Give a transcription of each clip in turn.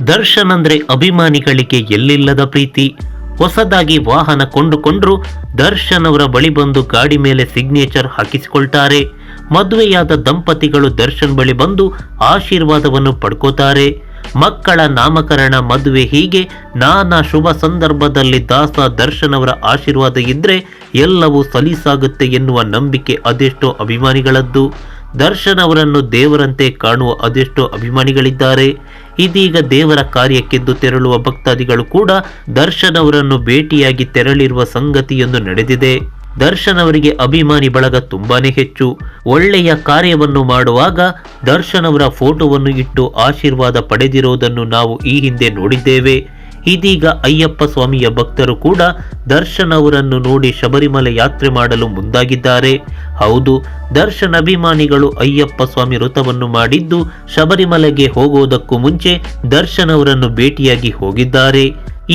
ದರ್ಶನ್ ಅಂದ್ರೆ ಅಭಿಮಾನಿಗಳಿಗೆ ಎಲ್ಲಿಲ್ಲದ ಪ್ರೀತಿ. ಹೊಸದಾಗಿ ವಾಹನ ಕೊಂಡುಕೊಂಡ್ರು ದರ್ಶನ್ ಅವರ ಬಳಿ ಬಂದು ಗಾಡಿ ಮೇಲೆ ಸಿಗ್ನೇಚರ್ ಹಾಕಿಸಿಕೊಳ್ತಾರೆ. ಮದುವೆಯಾದ ದಂಪತಿಗಳು ದರ್ಶನ್ ಬಳಿ ಬಂದು ಆಶೀರ್ವಾದವನ್ನು ಪಡ್ಕೋತಾರೆ. ಮಕ್ಕಳ ನಾಮಕರಣ, ಮದುವೆ, ಹೀಗೆ ನಾನಾ ಶುಭ ಸಂದರ್ಭದಲ್ಲಿ ದಾಸ ದರ್ಶನ್ ಅವರ ಆಶೀರ್ವಾದ ಇದ್ರೆ ಎಲ್ಲವೂ ಸಲೀಸಾಗುತ್ತೆ ಎನ್ನುವ ನಂಬಿಕೆ ಅದೆಷ್ಟೋ ಅಭಿಮಾನಿಗಳದ್ದು. ದರ್ಶನ್ ಅವರನ್ನು ದೇವರಂತೆ ಕಾಣುವ ಅದೆಷ್ಟೋ ಅಭಿಮಾನಿಗಳಿದ್ದಾರೆ. ಇದೀಗ ದೇವರ ಕಾರ್ಯಕ್ಕೆಂದು ತೆರಳುವ ಭಕ್ತಾದಿಗಳು ಕೂಡ ದರ್ಶನ್ ಅವರನ್ನು ಭೇಟಿಯಾಗಿ ತೆರಳಿರುವ ಸಂಗತಿಯೊಂದು ನಡೆದಿದೆ. ದರ್ಶನ್ ಅವರಿಗೆ ಅಭಿಮಾನಿ ಬಳಗ ತುಂಬಾನೇ ಹೆಚ್ಚು. ಒಳ್ಳೆಯ ಕಾರ್ಯವನ್ನು ಮಾಡುವಾಗ ದರ್ಶನ್ ಅವರ ಫೋಟೋವನ್ನು ಇಟ್ಟು ಆಶೀರ್ವಾದ ಪಡೆದಿರುವುದನ್ನು ನಾವು ಈ ಹಿಂದೆ ನೋಡಿದ್ದೇವೆ. ಇದೀಗ ಅಯ್ಯಪ್ಪ ಸ್ವಾಮಿಯ ಭಕ್ತರು ಕೂಡ ದರ್ಶನ್ ಅವರನ್ನು ನೋಡಿ ಶಬರಿಮಲೆ ಯಾತ್ರೆ ಮಾಡಲು ಮುಂದಾಗಿದ್ದಾರೆ. ಹೌದು, ದರ್ಶನ್ ಅಭಿಮಾನಿಗಳು ಅಯ್ಯಪ್ಪ ಸ್ವಾಮಿ ವ್ರತವನ್ನು ಮಾಡಿದ್ದು ಶಬರಿಮಲೆಗೆ ಹೋಗುವುದಕ್ಕೂ ಮುಂಚೆ ದರ್ಶನ್ ಅವರನ್ನು ಭೇಟಿಯಾಗಿ ಹೋಗಿದ್ದಾರೆ.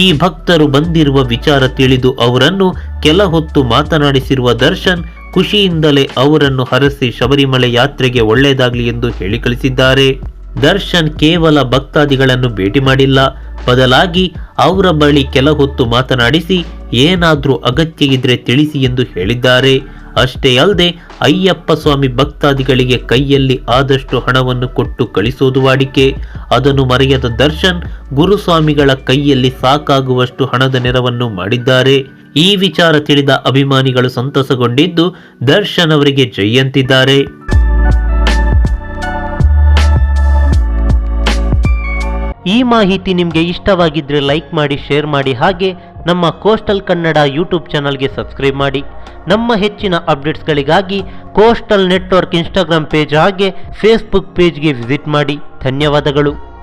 ಈ ಭಕ್ತರು ಬಂದಿರುವ ವಿಚಾರ ತಿಳಿದು ಅವರನ್ನು ಕೆಲ ಹೊತ್ತು ಮಾತನಾಡಿಸಿರುವ ದರ್ಶನ್ ಖುಷಿಯಿಂದಲೇ ಅವರನ್ನು ಹರಸಿ ಶಬರಿಮಲೆ ಯಾತ್ರೆಗೆ ಒಳ್ಳೆಯದಾಗಲಿ ಎಂದು ಹೇಳಿ ಕಳಿಸಿದ್ದಾರೆ. ದರ್ಶನ್ ಕೇವಲ ಭಕ್ತಾದಿಗಳನ್ನು ಭೇಟಿ ಮಾಡಿಲ್ಲ, ಬದಲಾಗಿ ಅವರ ಬಳಿ ಕೆಲ ಹೊತ್ತು ಮಾತನಾಡಿಸಿ ಏನಾದ್ರೂ ಅಗತ್ಯ ಇದ್ರೆ ತಿಳಿಸಿ ಎಂದು ಹೇಳಿದ್ದಾರೆ. ಅಷ್ಟೇ ಅಲ್ಲದೆ ಅಯ್ಯಪ್ಪ ಸ್ವಾಮಿ ಭಕ್ತಾದಿಗಳಿಗೆ ಕೈಯಲ್ಲಿ ಆದಷ್ಟು ಹಣವನ್ನು ಕೊಟ್ಟು ಕಳಿಸೋದು ವಾಡಿಕೆ. ಅದನ್ನು ಮರೆಯದ ದರ್ಶನ್ ಗುರುಸ್ವಾಮಿಗಳ ಕೈಯಲ್ಲಿ ಸಾಕಾಗುವಷ್ಟು ಹಣದ ನೆರವನ್ನು ಮಾಡಿದ್ದಾರೆ. ಈ ವಿಚಾರ ತಿಳಿದ ಅಭಿಮಾನಿಗಳು ಸಂತಸಗೊಂಡಿದ್ದು ದರ್ಶನ್ ಅವರಿಗೆ ಜೈ ಅಂತಿದ್ದಾರೆ. ಈ ಮಾಹಿತಿ ನಿಮಗೆ ಇಷ್ಟವಾಗಿದ್ದರೆ ಲೈಕ್ ಮಾಡಿ, ಶೇರ್ ಮಾಡಿ, ಹಾಗೆ ನಮ್ಮ ಕೋಸ್ಟಲ್ ಕನ್ನಡ ಯೂಟ್ಯೂಬ್ ಚಾನಲ್ಗೆ ಸಬ್ಸ್ಕ್ರೈಬ್ ಮಾಡಿ. ನಮ್ಮ ಹೆಚ್ಚಿನ ಅಪ್ಡೇಟ್ಸ್ಗಳಿಗಾಗಿ ಕೋಸ್ಟಲ್ ನೆಟ್ವರ್ಕ್ ಇನ್ಸ್ಟಾಗ್ರಾಮ್ ಪೇಜ್ ಹಾಗೆ ಫೇಸ್ಬುಕ್ ಪೇಜ್ಗೆ ವಿಸಿಟ್ ಮಾಡಿ. ಧನ್ಯವಾದಗಳು.